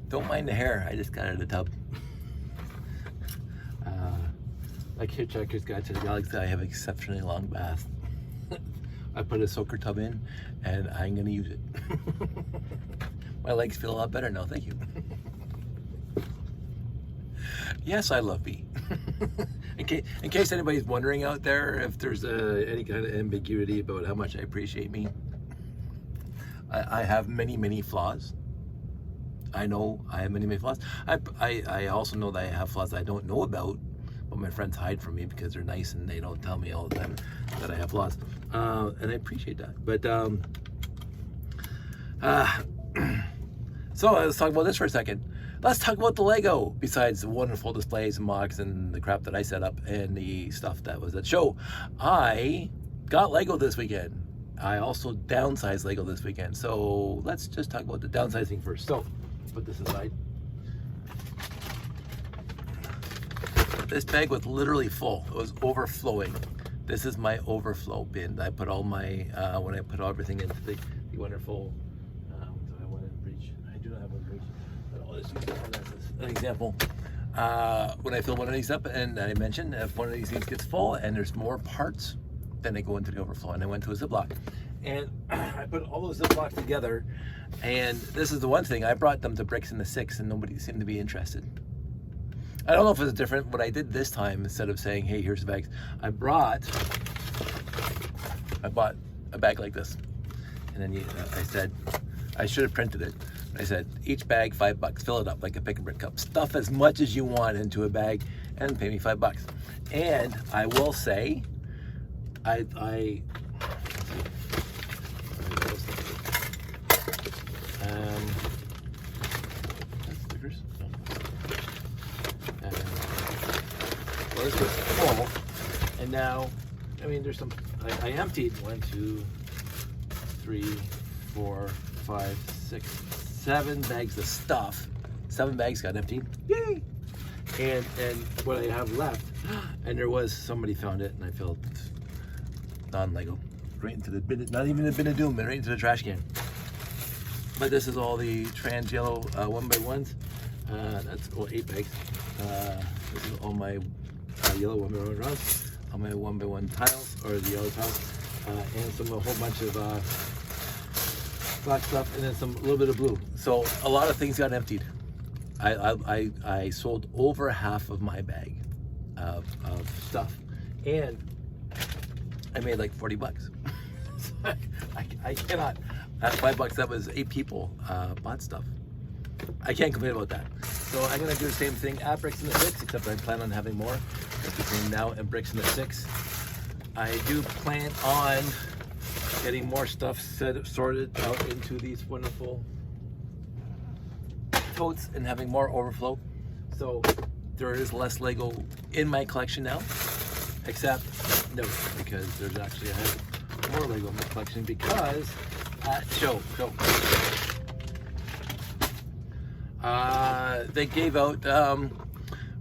Don't mind the hair, I just got out of the tub. Like Hitchhiker's Guide to the Galaxy, I have exceptionally long bath. I put a soaker tub in, and I'm gonna use it. My legs feel a lot better now, thank you. Yes, I love pee. In case anybody's wondering out there if there's any kind of ambiguity about how much I appreciate me, I have many flaws. I know I have many flaws. I also know that I have flaws that I don't know about, but my friends hide from me because they're nice and they don't tell me all the time that I have flaws. And I appreciate that. But so let's talk about this for a second. Let's talk about the Lego, besides the wonderful displays and mocks and the crap that I set up and the stuff that was at show. I got Lego this weekend. I also downsized Lego this weekend. So let's just talk about the downsizing first. So put this aside. This bag was literally full. It was overflowing. This is my overflow bin. I put all my, when I put everything into the wonderful, I want to reach. I do not have one reach. But I'll just use that one as an example. When I fill one of these up, and I mentioned if one of these things gets full and there's more parts, then they go into the overflow. And I went to a Ziploc. And I put all those Ziplocs together. And this is the one thing, I brought them to Bricks in the 6 and nobody seemed to be interested. I don't know if it's different. What I did this time, instead of saying, hey, here's the bags, I bought a bag like this. And then I said, I should have printed it. I said, each bag $5, fill it up like a pick and brick cup. Stuff as much as you want into a bag and pay me $5. And I will say, stickers? No. Well, this was full, and now, I mean, there's some, I emptied 1, 2, 3, 4, 5, 6, 7 bags of stuff. 7 bags got emptied. Yay! And what I have left, and there was, somebody found it, and I filled non-Lego right into the bin, not even a bin of doom, but right into the trash can. But this is all the trans yellow 1x1s. That's all 8 bags. This is all my yellow 1x1 rods, all my 1x1 tiles, or the yellow tiles, and a whole bunch of black stuff, and then a little bit of blue. So a lot of things got emptied. I sold over half of my bag of stuff, and I made like $40. I cannot. At $5, that was 8 people bought stuff. I can't complain about that. So I'm gonna do the same thing at Bricks in the 6, except I plan on having more. Between now and Bricks in the 6, I do plan on getting more stuff sorted out into these wonderful totes and having more overflow. So there is less Lego in my collection now, except no, because there's actually, I have more Lego in my collection because show. They gave out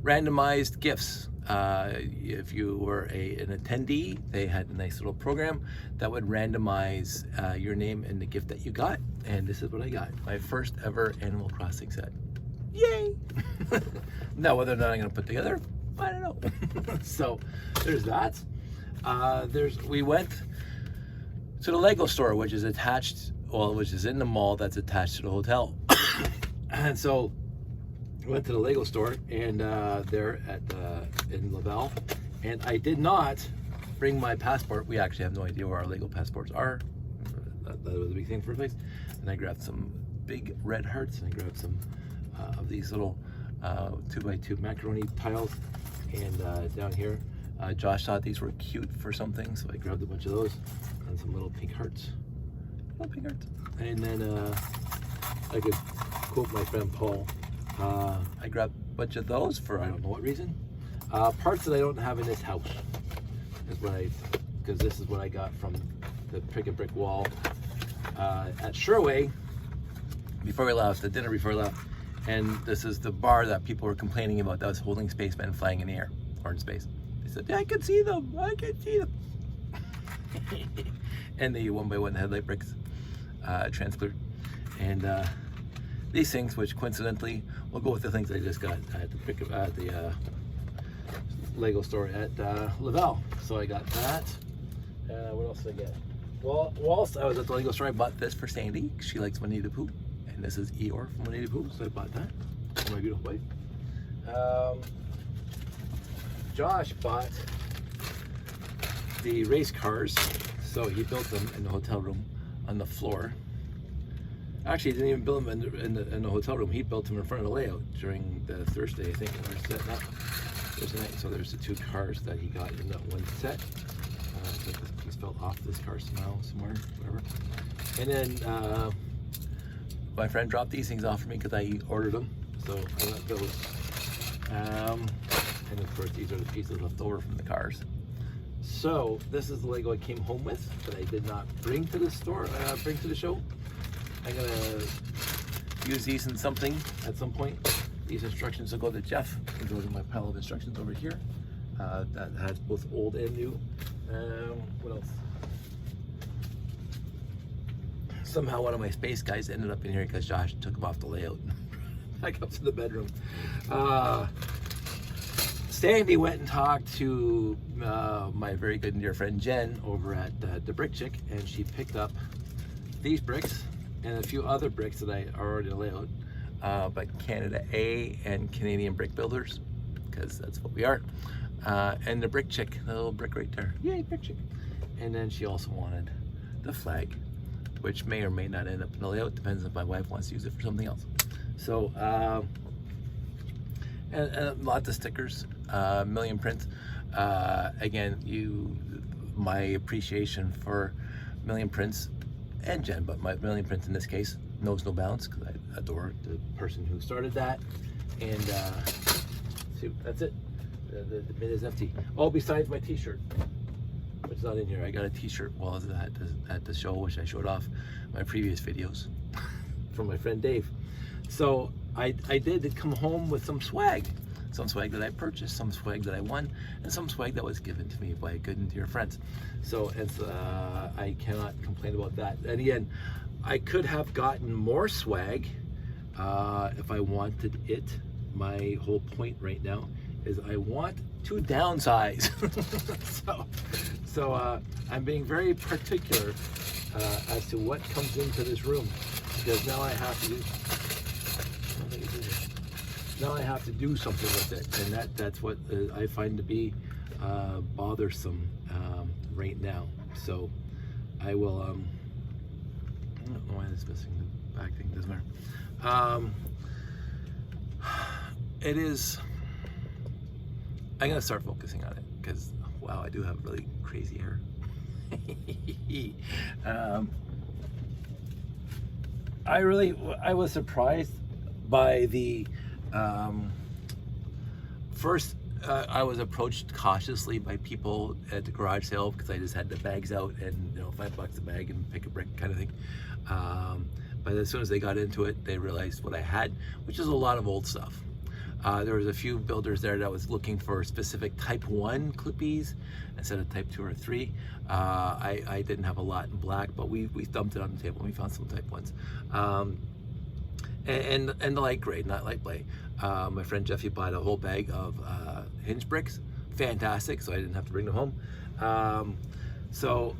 randomized gifts. If you were an attendee, they had a nice little program that would randomize your name and the gift that you got. And this is what I got. My first ever Animal Crossing set. Yay! Now, whether or not I'm going to put together, I don't know. So there's that. We went to the Lego store, which is attached, well, which is in the mall that's attached to the hotel. And so we went to the Lego store, and there in Laval, and I did not bring my passport. We actually have no idea where our Lego passports are. That was a big thing for a place. And I grabbed some big red hearts, and I grabbed some of these little 2x2 macaroni tiles. And down here, Josh thought these were cute for something, so I grabbed a bunch of those and some little pink hearts. Little pink hearts. And then I could quote my friend Paul. I grabbed a bunch of those for I don't know what reason. Parts that I don't have in this house is what because this is what I got from the Pick and Brick wall at Sherway before we left, the dinner before we left. And this is the bar that people were complaining about that was holding spacemen flying in the air or in space. They said, yeah, I can see them. And the 1x1 headlight bricks transclear. And these things, which coincidentally will go with the things I just got at the Lego store at Laval. So I got that. What else did I get? Well, whilst I was at the Lego store, I bought this for Sandy. She likes Winnie the Pooh, and this is Eeyore from Winnie the Pooh, so I bought that for my beautiful wife. Josh bought the race cars, so he built them in the hotel room on the floor. Actually, he didn't even build them in the hotel room. He built them in front of the layout during the Thursday, I think, when we were setting up Thursday night. So there's the 2 cars that he got in that one set. So this piece fell off this car somehow, somewhere, whatever. And then my friend dropped these things off for me because I ordered them. So I got those. And of course, these are the pieces left over from the cars. So this is the Lego I came home with that I did not bring to the store, bring to the show. I'm gonna use these in something at some point. These instructions will go to Jeff and go to my pile of instructions over here. That has both old and new. What else? Somehow one of my space guys ended up in here because Josh took him off the layout. Back up to the bedroom. Sandy went and talked to my very good and dear friend Jen over at the Brick Chick, and she picked up these bricks and a few other bricks that I already laid out by Canada A and Canadian Brick Builders, because that's what we are. And the Brick Chick, the little brick right there. Yay, Brick Chick. And then she also wanted the flag, which may or may not end up in the layout, depends if my wife wants to use it for something else. So, and lots of stickers, million prints. Again, my appreciation for Million Prints and Jen, but my Million Prints in this case knows no bounds because I adore the person who started that. And see, that's it. The bin is empty. Oh, besides my t-shirt, which is not in here. I got a t-shirt while I was at the show, which I showed off my previous videos from my friend Dave. So I did come home with some swag that I purchased, some swag that I won, and some swag that was given to me by good and dear friends. So I cannot complain about that. And again, I could have gotten more swag if I wanted it. My whole point right now is I want to downsize. so I'm being very particular as to what comes into this room, because now I have to do. Now I have to do something with it, and that's what I find to be bothersome right now. So I will. I don't know why this is missing the back thing. Doesn't matter. It is. I'm gonna start focusing on it because wow, I do have really crazy hair. I was surprised by the first. I was approached cautiously by people at the garage sale because I just had the bags out and $5 a bag and pick a brick kind of thing. But as soon as they got into it, they realized what I had, which is a lot of old stuff. There was a few builders there that was looking for specific type 1 clippies instead of type 2 or 3. I didn't have a lot in black, but we dumped it on the table and we found some type 1s. And the light gray, not light gray. My friend Jeffy bought a whole bag of hinge bricks. Fantastic, so I didn't have to bring them home. So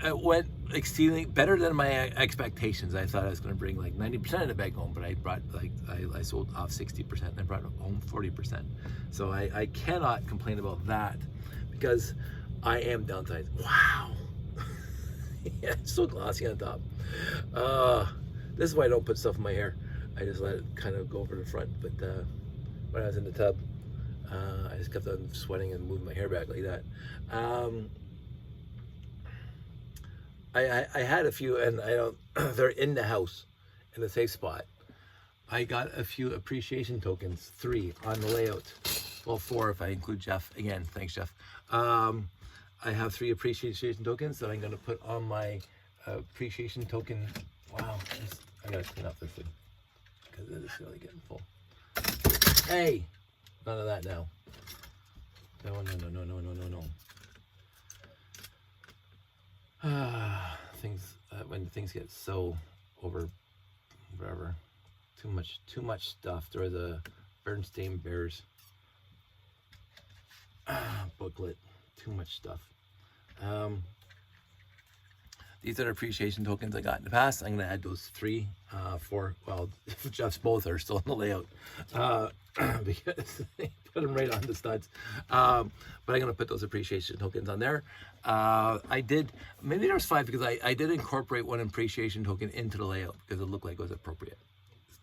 it went exceedingly better than my expectations. I thought I was going to bring like 90% of the bag home, but I brought I sold off 60% and I brought home 40%. So I cannot complain about that because I am downsized. Wow. Yeah, it's so glossy on top. This is why I don't put stuff in my hair. I just let it kind of go over the front. But when I was in the tub, I just kept on sweating and moving my hair back like that. I had a few, and I don't. They're in the house, in the safe spot. I got a few appreciation tokens, 3 on the layout. Well, 4 if I include Jeff. Again, thanks, Jeff. I have 3 appreciation tokens that I'm going to put on my appreciation token. Wow, I got to clean up this thing because it is really getting full. Hey, none of that now. No. Things when things get so over, whatever, too much stuff. There was a Bernstein Bears booklet. Too much stuff. These are appreciation tokens I got in the past. I'm going to add those 3, 4. Well, Jeff's both are still in the layout because they put them right on the studs. But I'm going to put those appreciation tokens on there. I did, maybe there was 5 because I did incorporate one appreciation token into the layout because it looked like it was appropriate.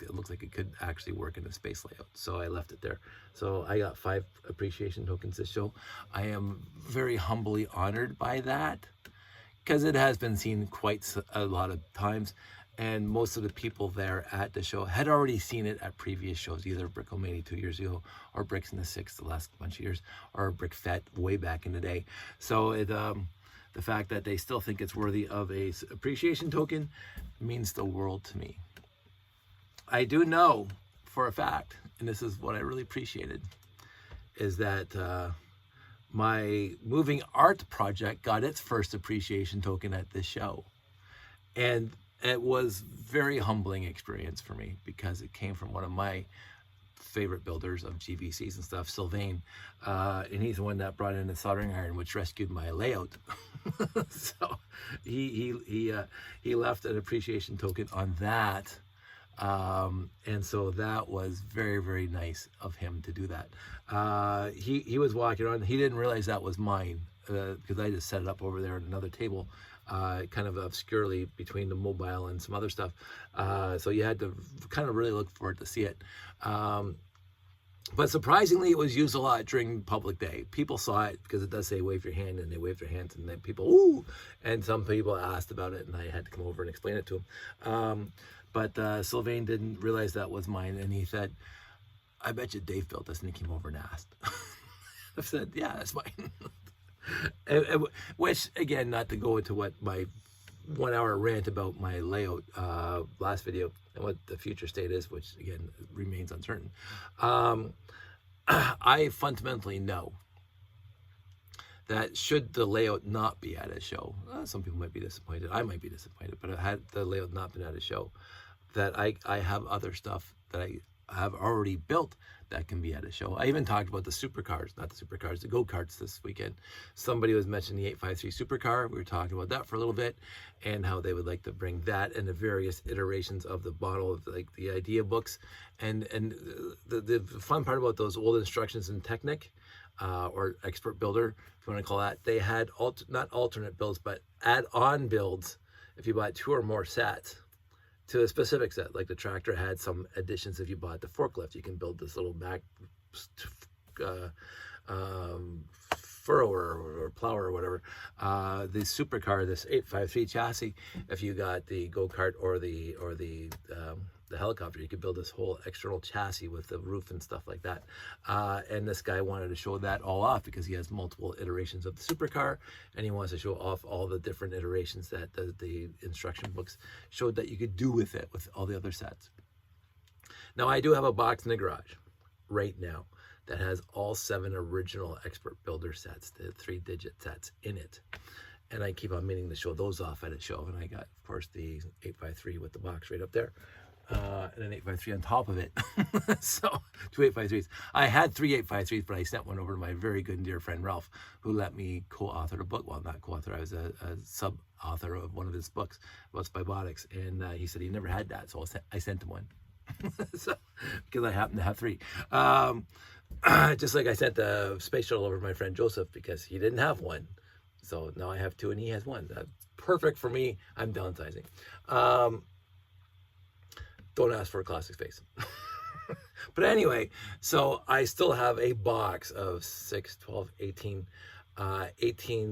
It looks like it could actually work in a space layout, so I left it there. So I got 5 appreciation tokens this show. I am very humbly honored by that because it has been seen quite a lot of times, and most of the people there at the show had already seen it at previous shows, either Brickomanie 2 years ago, or Bricks in the 6 the last bunch of years, or Brick Fete way back in the day. So it the fact that they still think it's worthy of a appreciation token means the world to me. I do know for a fact, and this is what I really appreciated, is that my moving art project got its first appreciation token at this show. And it was very humbling experience for me because it came from one of my favorite builders of GVCs and stuff, Sylvain. And he's the one that brought in the soldering iron, which rescued my layout. So he left an appreciation token on that. And so that was very, very nice of him to do that. He was walking around. He didn't realize that was mine because I just set it up over there at another table, kind of obscurely between the mobile and some other stuff. So you had to kind of really look for it to see it. But surprisingly, it was used a lot during public day. People saw it because it does say wave your hand, and they waved their hands, and then people, ooh, and some people asked about it, and I had to come over and explain it to them. But Sylvain didn't realize that was mine, and he said, I bet you Dave built this, and he came over and asked. I said, yeah, that's mine. Which, again, not to go into what my 1 hour rant about my layout last video and what the future state is, which, again, remains uncertain. I fundamentally know that should the layout not be at a show, some people might be disappointed, I might be disappointed, but had the layout not been at a show, that I have other stuff that I have already built that can be at a show. I even talked about the supercars, not the supercars, the go-karts this weekend. Somebody was mentioning the 853 supercar. We were talking about that for a little bit and how they would like to bring that and the various iterations of the model, like the idea books. And the fun part about those old instructions in Technic, or Expert Builder, if you want to call that, they had not alternate builds, but add-on builds if you bought 2 or more sets to a specific set. Like the tractor had some additions. If you bought the forklift, you can build this little back furrower or plower or whatever. The supercar, this 853 chassis, if you got the go-kart or the helicopter, you could build this whole external chassis with the roof and stuff like that. And this guy wanted to show that all off because he has multiple iterations of the supercar, and he wants to show off all the different iterations that the instruction books showed that you could do with it, with all the other sets. Now, I do have a box in the garage right now that has all 7 original Expert Builder sets, the 3-digit sets in it. And I keep on meaning to show those off at a show. And I got, of course, the 853 with the box right up there. And an 853 on top of it. So 2 853s. I had 3 853s, but I sent one over to my very good and dear friend Ralph, who let me co-author the book. Well, not co-author, I was a sub-author of one of his books about Spybotics, and he said he never had that, so I sent him one. So, because I happen to have 3. Just like I sent the space shuttle over to my friend Joseph because he didn't have one. So now I have 2 and he has 1. Perfect for me. I'm downsizing. Don't ask for a classic space. But anyway, so I still have a box of 6, 12, 18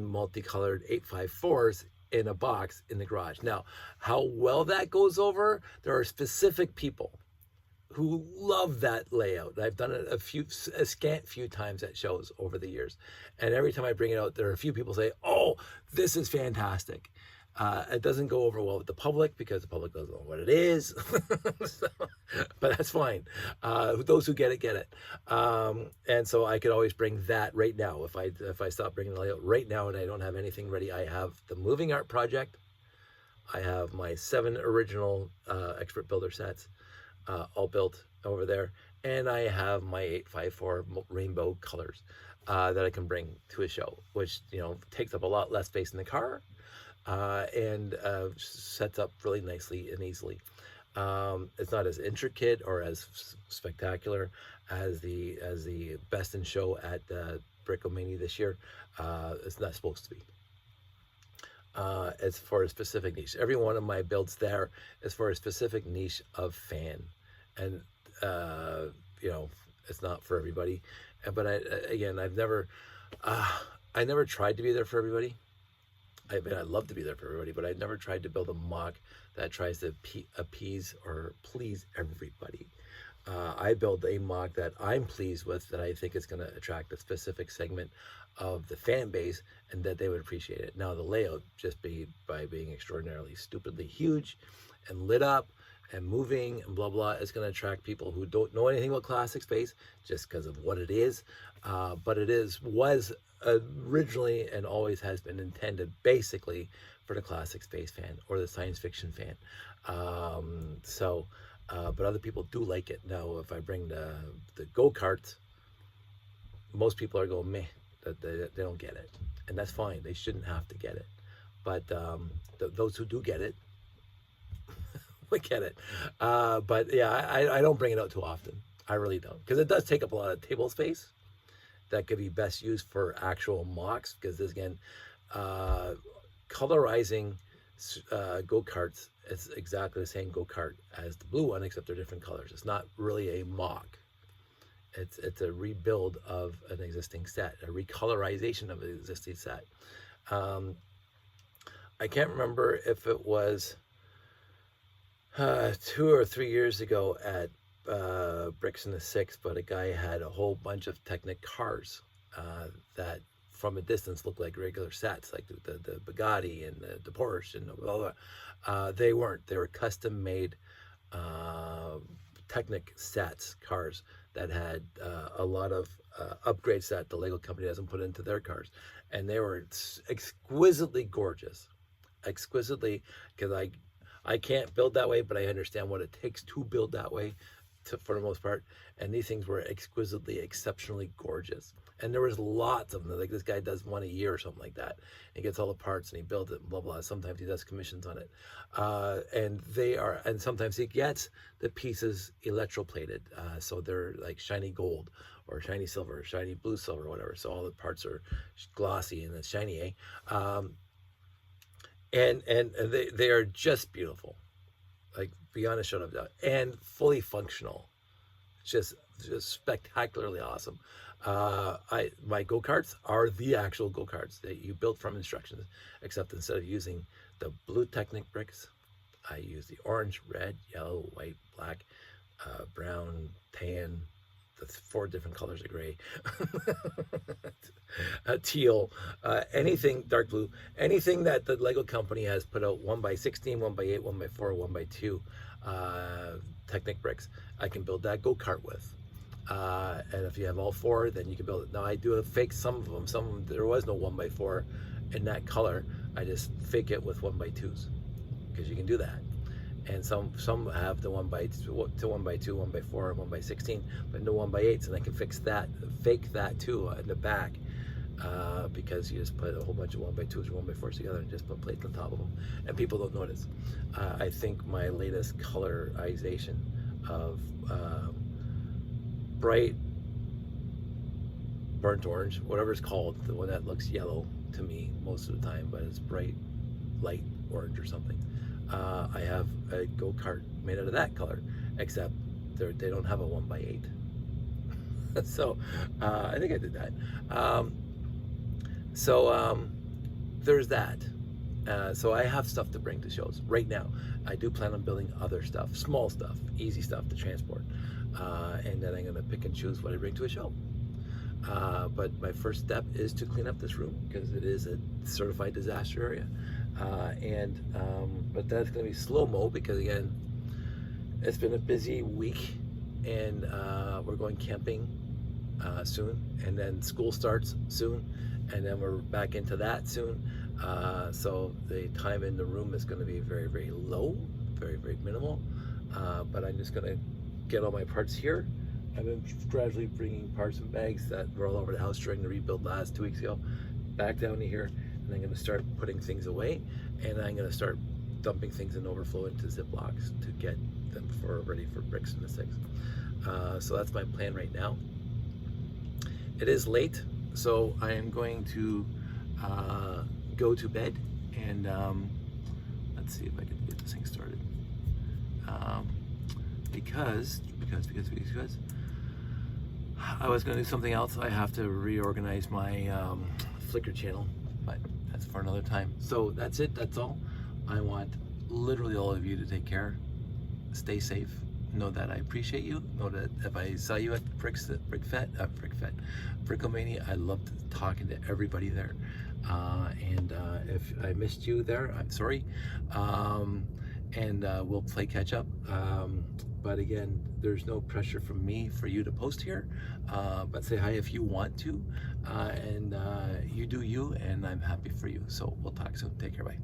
multicolored 854s in a box in the garage. Now, how well that goes over, there are specific people who love that layout. I've done it a scant few times at shows over the years. And every time I bring it out, there are a few people say, oh, this is fantastic. It doesn't go over well with the public because the public doesn't know what it is. So, but that's fine. Those who get it, get it. And so I could always bring that right now. If I stop bringing the layout right now and I don't have anything ready, I have the moving art project. I have my 7 original Expert Builder sets. all built over there. And I have my 854 rainbow colors that I can bring to a show, which, you know, takes up a lot less space in the car, and sets up really nicely and easily. It's not as intricate or as spectacular as the best in show at Brickomanie this year. It's not supposed to be. It's for a specific niche. Every one of my builds there is for a specific niche of fan, and you know, it's not for everybody. But again, I never tried to be there for everybody. I mean, I'd love to be there for everybody, but I never tried to build a mock that tries to appease or please everybody. I build a mock that I'm pleased with, that I think is going to attract a specific segment of the fan base and that they would appreciate it. Now, the layout, just by being extraordinarily stupidly huge and lit up and moving and blah blah, is going to attract people who don't know anything about classic space just because of what it is. But it was originally and always has been intended basically for the classic space fan or the science fiction fan. But other people do like it. Now, if I bring the go-karts, most people are going meh, that they don't get it, and that's fine. They shouldn't have to get it, but those who do get it would get it. But yeah, I don't bring it out too often. I really don't, because it does take up a lot of table space that could be best used for actual mocks. Because this, again, colorizing go-karts, it's exactly the same go-kart as the blue one, except they're different colors. It's not really a mock. It's a rebuild of an existing set, a recolorization of an existing set. I can't remember if it was 2 or 3 years ago at Bricks in the Six, but a guy had a whole bunch of Technic cars that from a distance looked like regular sets, like the Bugatti and the Porsche and blah, blah. They weren't. They were custom made Technic sets, cars that had a lot of upgrades that the Lego company doesn't put into their cars. And they were exquisitely gorgeous. Exquisitely, because I can't build that way, but I understand what it takes to build that way for the most part. And these things were exquisitely, exceptionally gorgeous. And there was lots of them. Like, this guy does one a year or something like that. He gets all the parts and he builds it and blah, blah. Sometimes he does commissions on it. And sometimes he gets the pieces electroplated. So they're like shiny gold or shiny silver, or shiny blue silver, or whatever. So all the parts are glossy and it's shiny, eh? And they are just beautiful, like beyond a shadow of a doubt, and fully functional, just spectacularly awesome. My go-karts are the actual go-karts that you built from instructions, except instead of using the blue Technic bricks, I use the orange, red, yellow, white, black, brown, tan, the 4 different colors of gray, teal, anything dark blue, anything that the Lego company has put out 1x16, 1x8, 1x4, 1x2 Technic bricks, I can build that go-kart with. And if you have all 4, then you can build it. Now, I do fake some of them. Some of them, there was no 1x4 in that color. I just fake it with 1x2s, because you can do that. And some have the 1x2, 1x4, 1x16, but no 1x8s, and I can fake that too in the back, because you just put a whole bunch of 1x2s or 1x4s together and just put plates on top of them, and people don't notice. I think my latest colorization of bright burnt orange, whatever it's called, the one that looks yellow to me most of the time, but it's bright light orange or something. I have a go-kart made out of that color, except they don't have a 1x8. So I think I did that. There's that. So I have stuff to bring to shows right now. I do plan on building other stuff, small stuff, easy stuff to transport, and then I'm going to pick and choose what I bring to a show. But my first step is to clean up this room, because it is a certified disaster area. But that's going to be slow-mo, because again, it's been a busy week, and we're going camping soon, and then school starts soon, and then we're back into that soon. So the time in the room is going to be very, very low, very, very minimal. But I'm just going to get all my parts here. I've been gradually bringing parts and bags that were all over the house during the rebuild last 2 weeks ago back down to here, and I'm going to start putting things away, and I'm going to start dumping things in overflow into Ziplocs to get them ready for bricks and the sticks. So that's my plan right now. It is late, so I am going to go to bed, and let's see if I can get this thing started. Because I was going to do something else. I have to reorganize my Flickr channel, but that's for another time. So that's it. That's all. I want literally all of you to take care, stay safe. Know that I appreciate you. Know that if I saw you at Brickomanie, I loved talking to everybody there. And if I missed you there, I'm sorry. And we'll play catch up. But again, there's no pressure from me for you to post here. But say hi if you want to. And you do you, and I'm happy for you. So we'll talk soon. Take care. Bye.